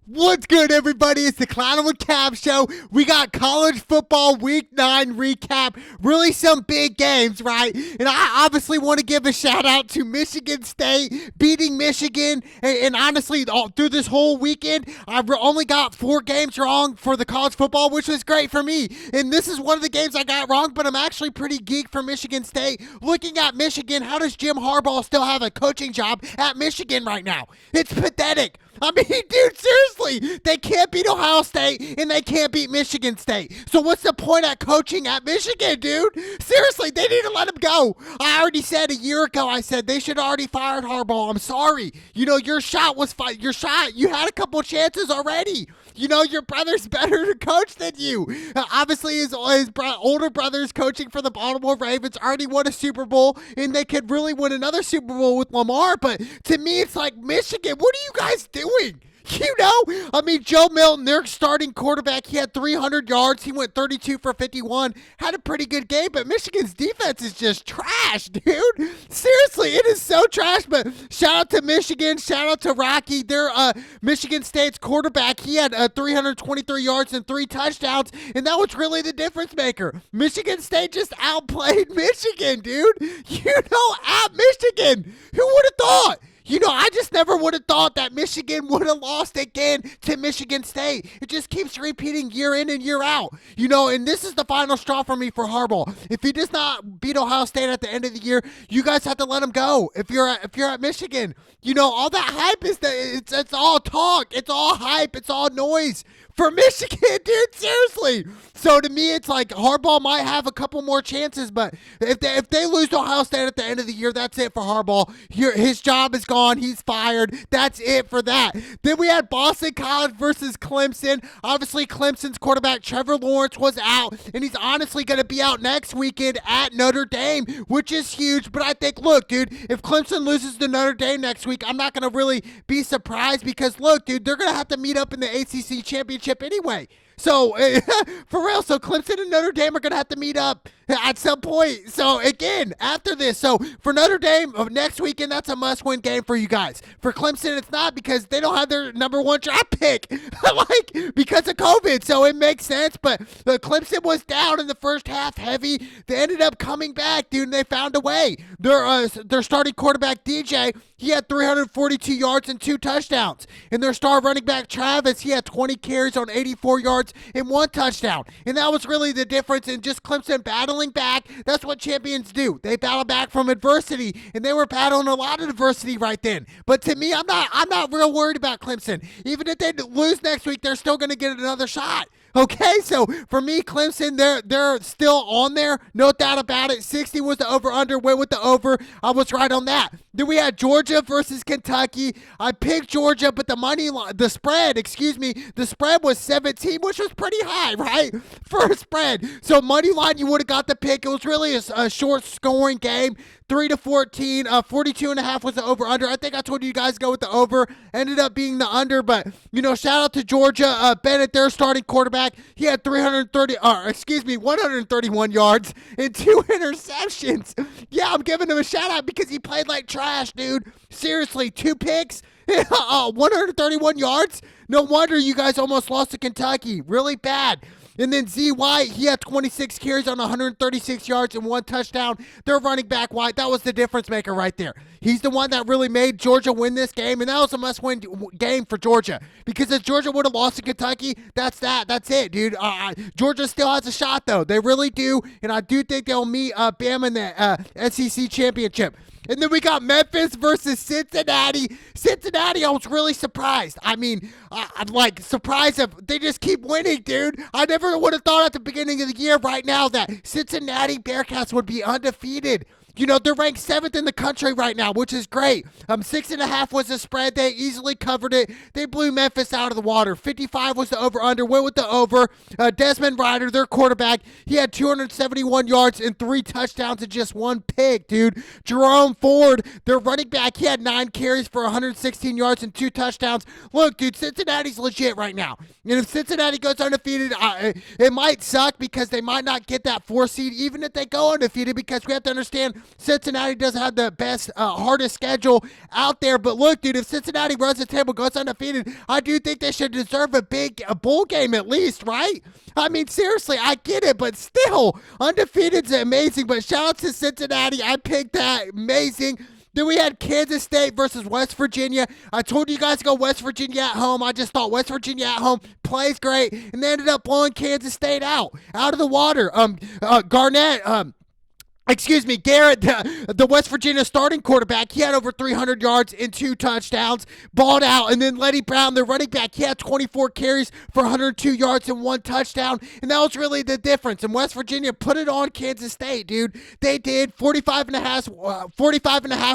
What's good, everybody? It's the Clown with Cab Show. We got college football week 9 recap. Really some big games, right? And I obviously want to give a shout out to Michigan State beating Michigan. And honestly, through this whole weekend, I've only got 4 games wrong for the college football, which was great for me. And this is one of the games I got wrong, but I'm actually pretty geeked for Michigan State. Looking at Michigan, how does Jim Harbaugh still have a coaching job at Michigan right now? It's pathetic. I mean, dude, seriously, they can't beat Ohio State and they can't beat Michigan State. So what's the point at coaching at Michigan, dude? Seriously, they need to let him go. I already said a year ago, I said they should have already fired Harbaugh. I'm sorry. You know, your shot was your shot. You had a couple chances already. You know, your brother's better to coach than you. Obviously, his older brother's coaching for the Baltimore Ravens, already won a Super Bowl, and they could really win another Super Bowl with Lamar. But to me, it's like, Michigan, what are you guys doing? You know, I mean, Joe Milton, their starting quarterback, he had 300 yards. He went 32 for 51, had a pretty good game, but Michigan's defense is just trash, dude. Seriously, it is so trash, but shout out to Michigan. Shout out to Rocky. Their Michigan State's quarterback, he had 323 yards and 3 touchdowns, and that was really the difference maker. Michigan State just outplayed Michigan, dude. You know, at Michigan. Who would have thought? You know, I just never would have thought that Michigan would have lost again to Michigan State. It just keeps repeating year in and year out. You know, and this is the final straw for me for Harbaugh. If he does not beat Ohio State at the end of the year, you guys have to let him go. If you're at Michigan, you know, all that hype is that it's all talk. It's all hype. It's all noise for Michigan, dude. Seriously. So to me, it's like Harbaugh might have a couple more chances, but if they lose to Ohio State at the end of the year, that's it for Harbaugh. His job is gone. He's fired. That's it for that. Then we had Boston College versus Clemson. Obviously, Clemson's quarterback Trevor Lawrence was out, and he's honestly going to be out next weekend at Notre Dame, which is huge. But I think, look, dude, if Clemson loses to Notre Dame next week, I'm not going to really be surprised because, look, dude, they're going to have to meet up in the ACC championship anyway. So, for real, so Clemson and Notre Dame are going to have to meet up at some point. So, again, after this, so for Notre Dame, next weekend, that's a must-win game for you guys. For Clemson, it's not because they don't have their number 1 draft pick, like, because of COVID. So, it makes sense, but Clemson was down in the first half heavy. They ended up coming back, dude, and they found a way. Their starting quarterback, DJ, he had 342 yards and 2 touchdowns. And their star running back, Travis, he had 20 carries on 84 yards and 1 touchdown. And that was really the difference in just Clemson battling back. That's what champions do. They battle back from adversity, and they were battling a lot of adversity right then. But to me, I'm not real worried about Clemson. Even if they lose next week, they're still going to get another shot. Okay, so for me, Clemson, they're still on there. No doubt about it. 60 was the over-under. Went with the over. I was right on that. Then we had Georgia versus Kentucky. I picked Georgia, but the spread was 17, which was pretty high, right? For a spread. So money line, you would have got the pick. It was really a short scoring game. 3-14, 42.5 was the over-under. I think I told you guys go with the over. Ended up being the under, but, you know, shout out to Georgia. Bennett, their starting quarterback, he had 131 yards and 2 interceptions. Yeah, I'm giving him a shout out because he played like trash, dude. Seriously, 2 picks, 131 yards. No wonder you guys almost lost to Kentucky. Really bad. And then Z White, he had 26 carries on 136 yards and 1 touchdown. Their running back, White, that was the difference maker right there. He's the one that really made Georgia win this game, and that was a must-win game for Georgia. Because if Georgia would have lost to Kentucky, that's that. That's it, dude. Georgia still has a shot, though. They really do, and I do think they'll meet Bama in the SEC championship. And then we got Memphis versus Cincinnati. Cincinnati, I was really surprised. I mean, I'm like surprised if they just keep winning, dude. I never would have thought at the beginning of the year right now that Cincinnati Bearcats would be undefeated. You know, they're ranked 7th in the country right now, which is great. 6.5 was the spread. They easily covered it. They blew Memphis out of the water. 55 was the over-under. Went with the over. Desmond Ryder, their quarterback, he had 271 yards and 3 touchdowns and just 1 pick, dude. Jerome Ford, their running back, he had 9 carries for 116 yards and 2 touchdowns. Look, dude, Cincinnati's legit right now. And if Cincinnati goes undefeated, it might suck because they might not get that 4 seed, even if they go undefeated, because we have to understand Cincinnati doesn't have the best, hardest schedule out there. But look, dude, if Cincinnati runs the table, goes undefeated, I do think they should deserve a bowl game at least, right? I mean, seriously, I get it, but still, undefeated's amazing. But shout out to Cincinnati. I picked that. Amazing. Then we had Kansas State versus West Virginia. I told you guys to go West Virginia at home. I just thought West Virginia at home plays great, and they ended up blowing Kansas State out of the water. Garrett, the West Virginia starting quarterback, he had over 300 yards and 2 touchdowns, balled out. And then Lenny Brown, the running back, he had 24 carries for 102 yards and 1 touchdown. And that was really the difference. And West Virginia put it on Kansas State, dude. They did. 45 and a half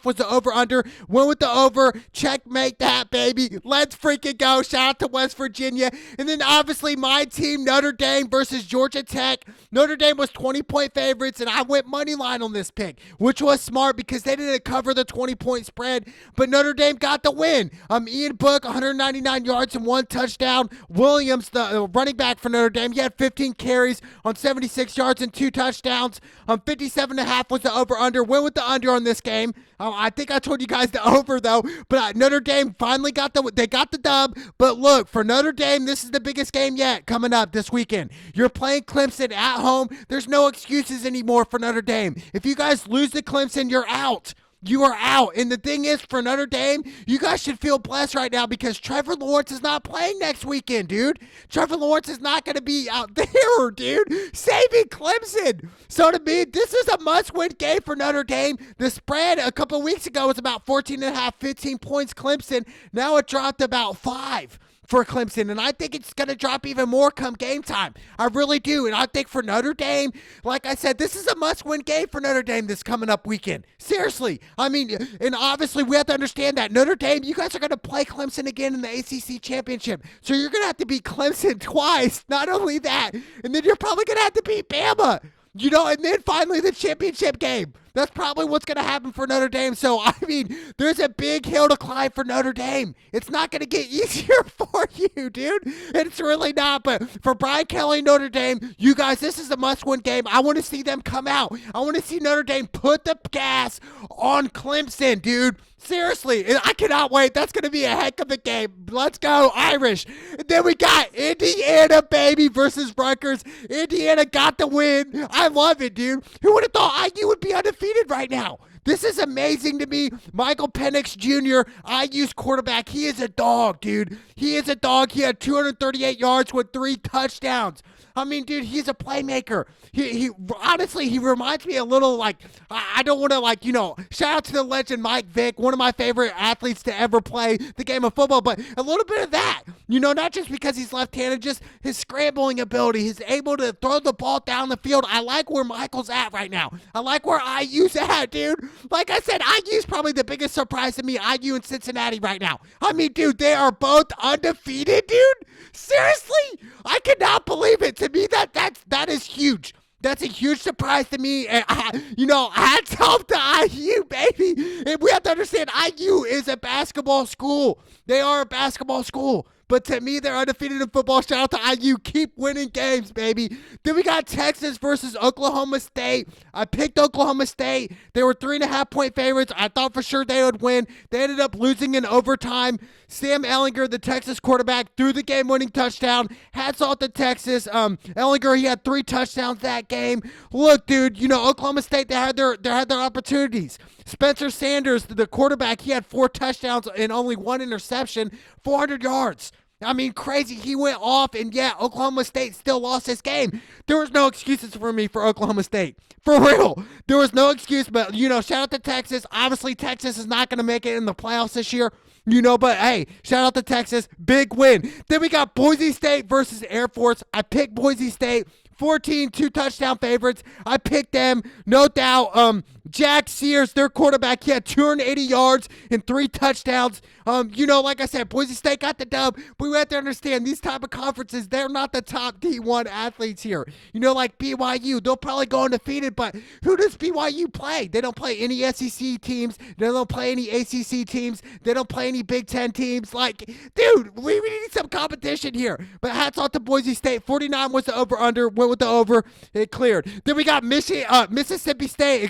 was the over-under. Went with the over. Checkmate that, baby. Let's freaking go. Shout out to West Virginia. And then obviously my team, Notre Dame versus Georgia Tech. Notre Dame was 20-point favorites, and I went money line on this pick, which was smart because they didn't cover the 20-point spread, but Notre Dame got the win. Ian Book, 199 yards and 1 touchdown. Williams, the running back for Notre Dame, he had 15 carries on 76 yards and 2 touchdowns. 57.5 was the over-under. Went with the under on this game. I think I told you guys the over, though, but Notre Dame finally got the dub. But look, for Notre Dame, this is the biggest game yet coming up this weekend. You're playing Clemson at home. There's no excuses anymore for Notre Dame. If you guys lose to Clemson, you're out. You are out. And the thing is, for Notre Dame, you guys should feel blessed right now because Trevor Lawrence is not playing next weekend, dude. Trevor Lawrence is not going to be out there, dude, saving Clemson. So to me, this is a must-win game for Notre Dame. The spread a couple of weeks ago was about 14.5, 15 points Clemson. Now it dropped about 5 for Clemson, and I think it's going to drop even more come game time. I really do, and I think for Notre Dame, like I said, this is a must-win game for Notre Dame this coming up weekend. Seriously. I mean, and obviously we have to understand that Notre Dame, you guys are going to play Clemson again in the ACC Championship, so you're going to have to beat Clemson twice. Not only that, and then you're probably going to have to beat Bama. And then finally the championship game. That's probably what's going to happen for Notre Dame. So, I mean, there's a big hill to climb for Notre Dame. It's not going to get easier for you, dude. It's really not. But for Brian Kelly, Notre Dame, you guys, this is a must-win game. I want to see them come out. I want to see Notre Dame put the gas on Clemson, dude. Seriously, I cannot wait. That's going to be a heck of a game. Let's go, Irish. And then we got Indiana, baby, versus Rutgers. Indiana got the win. I love it, dude. Who would have thought IU would be undefeated right now? This is amazing to me. Michael Penix Jr., IU's quarterback, he is a dog, dude. He is a dog. He had 238 yards with 3 touchdowns. I mean, dude, he's a playmaker. He honestly, he reminds me a little like, I don't want to shout out to the legend Mike Vick, one of my favorite athletes to ever play the game of football, but a little bit of that, not just because he's left-handed, just his scrambling ability. He's able to throw the ball down the field. I like where Michael's at right now. I like where IU's at, dude. Like I said, IU's probably the biggest surprise to me, IU and Cincinnati right now. I mean, dude, they are both undefeated, dude. Seriously? I cannot believe it. To me, that is huge. That's a huge surprise to me. And hats off to IU, baby. And we have to understand, IU is a basketball school. They are a basketball school. But to me, they're undefeated in football. Shout out to IU. Keep winning games, baby. Then we got Texas versus Oklahoma State. I picked Oklahoma State. They were 3.5-point favorites. I thought for sure they would win. They ended up losing in overtime. Sam Ehlinger, the Texas quarterback, threw the game-winning touchdown. Hats off to Texas. Ehlinger, he had 3 touchdowns that game. Look, dude, Oklahoma State, they had their opportunities. Spencer Sanders, the quarterback, he had 4 touchdowns and only 1 interception, 400 yards. I mean, crazy. He went off, and yeah, Oklahoma State still lost this game. There was no excuses for me for Oklahoma State. For real. There was no excuse, but, shout out to Texas. Obviously, Texas is not going to make it in the playoffs this year. But hey, shout out to Texas. Big win. Then we got Boise State versus Air Force. I picked Boise State. 14 2-touchdown favorites. I picked them, no doubt. Jack Sears, their quarterback, he had 280 yards and 3 touchdowns. Like I said, Boise State got the dub, but we have to understand these type of conferences, they're not the top D1 athletes here. Like BYU, they'll probably go undefeated, but who does BYU play? They don't play any SEC teams. They don't play any ACC teams. They don't play any Big Ten teams. Like, dude, we need some competition here. But hats off to Boise State. 49 was the over-under. Went with the over. It cleared. Then we got Mississippi State,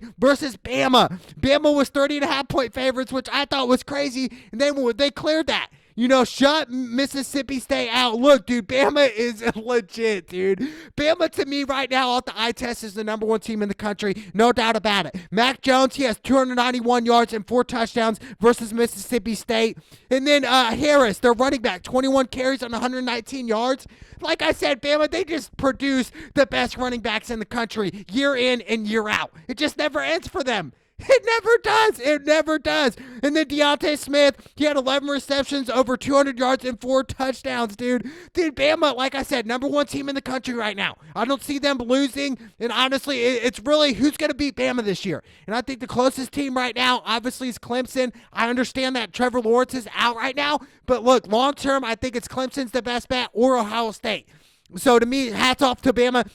State versus Bama. Bama was 30.5-point favorites, which I thought was crazy, and they cleared that. Shut Mississippi State out. Look, dude, Bama is legit, dude. Bama, to me, right now, off the eye test, is the number one team in the country. No doubt about it. Mac Jones, he has 291 yards and 4 touchdowns versus Mississippi State. And then Harris, their running back, 21 carries on 119 yards. Like I said, Bama, they just produce the best running backs in the country year in and year out. It just never ends for them. It never does. It never does. And then Deontay Smith, he had 11 receptions, over 200 yards, and 4 touchdowns, dude. Dude, Bama, like I said, number one team in the country right now. I don't see them losing. And honestly, it's really who's going to beat Bama this year. And I think the closest team right now, obviously, is Clemson. I understand that Trevor Lawrence is out right now. But look, long term, I think it's Clemson's the best bet, or Ohio State. So to me, hats off to Bama.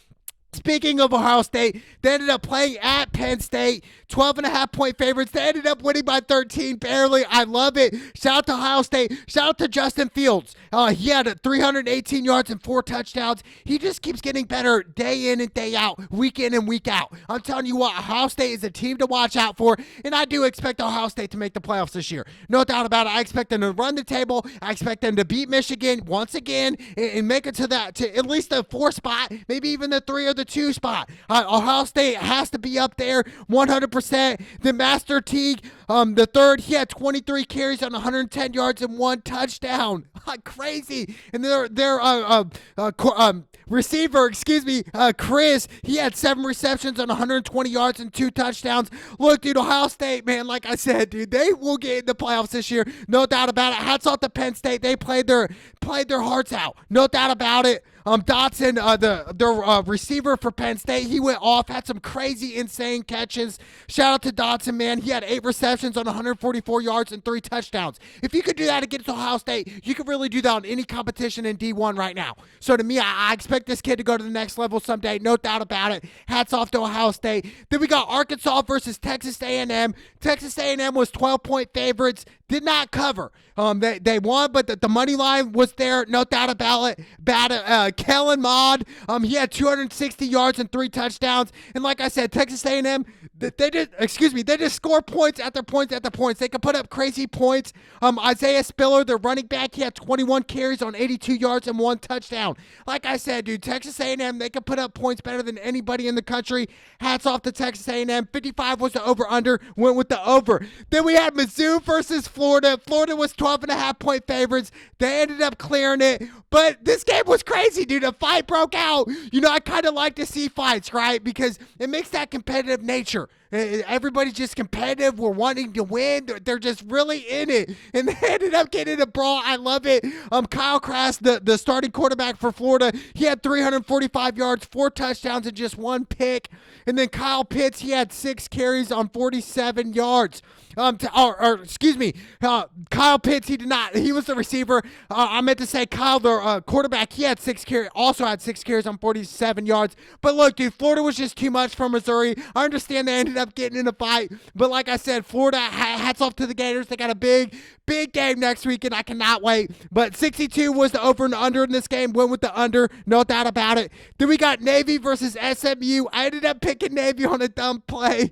Speaking of Ohio State, they ended up playing at Penn State, 12.5-point favorites. They ended up winning by 13, barely. I love it. Shout out to Ohio State. Shout out to Justin Fields. He had 318 yards and 4 touchdowns. He just keeps getting better day in and day out, week in and week out. I'm telling you what, Ohio State is a team to watch out for, and I do expect Ohio State to make the playoffs this year. No doubt about it. I expect them to run the table. I expect them to beat Michigan once again and make it to at least the 4 spot, maybe even the 3 or the 2 spot. Ohio State has to be up there 100%. The Master Teague, the third, he had 23 carries on 110 yards and 1 touchdown. Crazy. And their receiver, Chris, he had 7 receptions on 120 yards and 2 touchdowns. Look, dude, Ohio State, man, like I said, dude, they will get in the playoffs this year. No doubt about it. Hats off to Penn State. They played their hearts out. No doubt about it. Dotson, the receiver for Penn State, he went off, had some crazy, insane catches. Shout out to Dotson, man. He had 8 receptions on 144 yards and 3 touchdowns. If you could do that against Ohio State, you could really do that on any competition in D1 right now. So to me, I expect this kid to go to the next level someday. No doubt about it. Hats off to Ohio State. Then we got Arkansas versus Texas A&M. Texas A&M was 12-point favorites. Did not cover. They won, but the money line was there. No doubt about it. Kellen Mond, he had 260 yards and 3 touchdowns. And like I said, Texas A&M, they just score points after points after points. They can put up crazy points. Isaiah Spiller, their running back, he had 21 carries on 82 yards and 1 touchdown. Like I said, dude, Texas A&M, they can put up points better than anybody in the country. Hats off to Texas A&M. 55 was the over-under, went with the over. Then we had Mizzou versus Florida. Florida was 12.5-point favorites. They ended up clearing it. But this game was crazy, dude. A fight broke out. I kind of like to see fights, right? Because it makes that competitive nature. Everybody's just competitive. We're wanting to win. They're just really in it. And they ended up getting a brawl. I love it. Kyle Trask, the starting quarterback for Florida, he had 345 yards, 4 touchdowns, and just 1 pick. And then Kyle Pitts, he had 6 carries on 47 yards. Kyle Pitts, he did not. He was the receiver. I meant to say Kyle, the quarterback, he had 6 carries, also had 6 carries on 47 yards. But look, dude, Florida was just too much for Missouri. I understand they ended up getting in a fight. But like I said, Florida, hats off to the Gators. They got a big game next week, and I cannot wait. But 62 was the over and under in this game. Went with the under. No doubt about it. Then we got Navy versus SMU. I ended up picking Navy on a dumb play.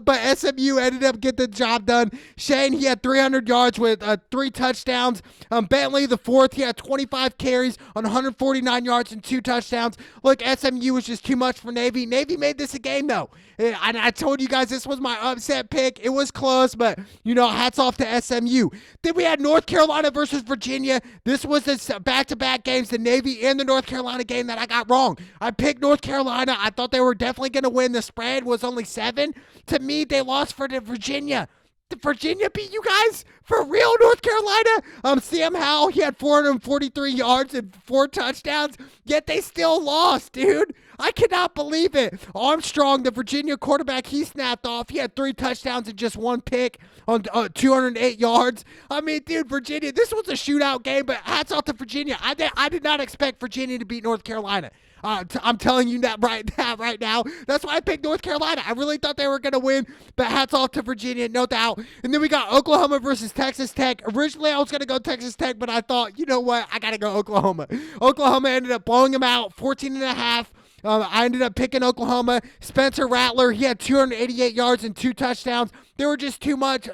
But SMU ended up getting the job done. Shane, he had 300 yards with 3 touchdowns. Bentley, the fourth, he had 25 carries on 149 yards and 2 touchdowns. Look, SMU was just too much for Navy. Navy made this a game, though. I told you guys this was my upset pick. It was close, but, hats off to SMU. Then we had North Carolina versus Virginia. This was the back-to-back games, the Navy and the North Carolina game that I got wrong. I picked North Carolina. I thought they were definitely going to win. The spread was only 7. To me, they lost for the Virginia. Did Virginia beat you guys? For real, North Carolina? Sam Howell, he had 443 yards and 4 touchdowns, yet they still lost, dude. I cannot believe it. Armstrong, the Virginia quarterback, he snapped off. He had 3 touchdowns and just 1 pick on 208 yards. I mean, dude, Virginia, this was a shootout game, but hats off to Virginia. I did not expect Virginia to beat North Carolina. I'm telling you that right now. That's why I picked North Carolina. I really thought they were going to win, but hats off to Virginia, no doubt. And then we got Oklahoma versus Texas Tech. Originally, I was going to go Texas Tech, but I thought, you know what? I got to go Oklahoma. Oklahoma ended up blowing them out, 14.5. I ended up picking Oklahoma. Spencer Rattler, he had 288 yards and 2 touchdowns. They were just too much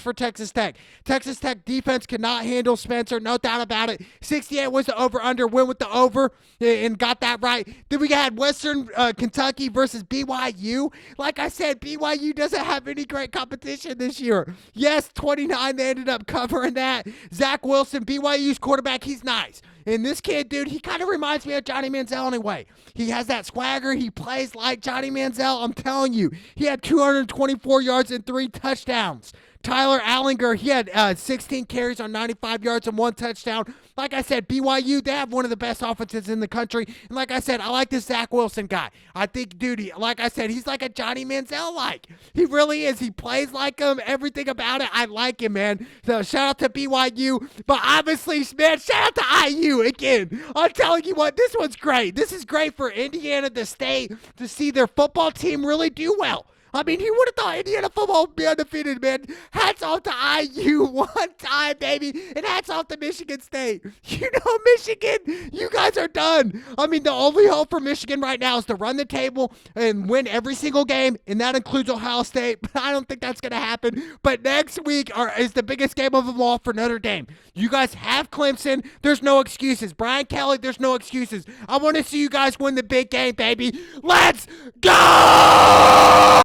for Texas Tech. Texas Tech defense could not handle Spencer, no doubt about it. 68 was the over-under, went with the over and got that right. Then we had Western Kentucky versus BYU. Like I said, BYU doesn't have any great competition this year. Yes, 29, they ended up covering that. Zach Wilson, BYU's quarterback, he's nice. And this kid, dude, he kind of reminds me of Johnny Manziel anyway. He has that swagger. He plays like Johnny Manziel. I'm telling you, he had 224 yards and 3 touchdowns. Tyler Allinger, he had 16 carries on 95 yards and 1 touchdown. Like I said, BYU, they have one of the best offenses in the country. And like I said, I like this Zach Wilson guy. I think, dude, like I said, he's like a Johnny Manziel-like. He really is. He plays like him. Everything about it, I like him, man. So shout out to BYU. But obviously, man, shout out to IU again. I'm telling you what, this one's great. This is great for Indiana, the state, to see their football team really do well. I mean, who would have thought Indiana football would be undefeated, man? Hats off to IU one time, baby. And hats off to Michigan State. You know, Michigan, you guys are done. I mean, the only hope for Michigan right now is to run the table and win every single game, and that includes Ohio State. But I don't think that's going to happen. But next week is the biggest game of them all for Notre Dame. You guys have Clemson. There's no excuses. Brian Kelly, there's no excuses. I want to see you guys win the big game, baby. Let's go!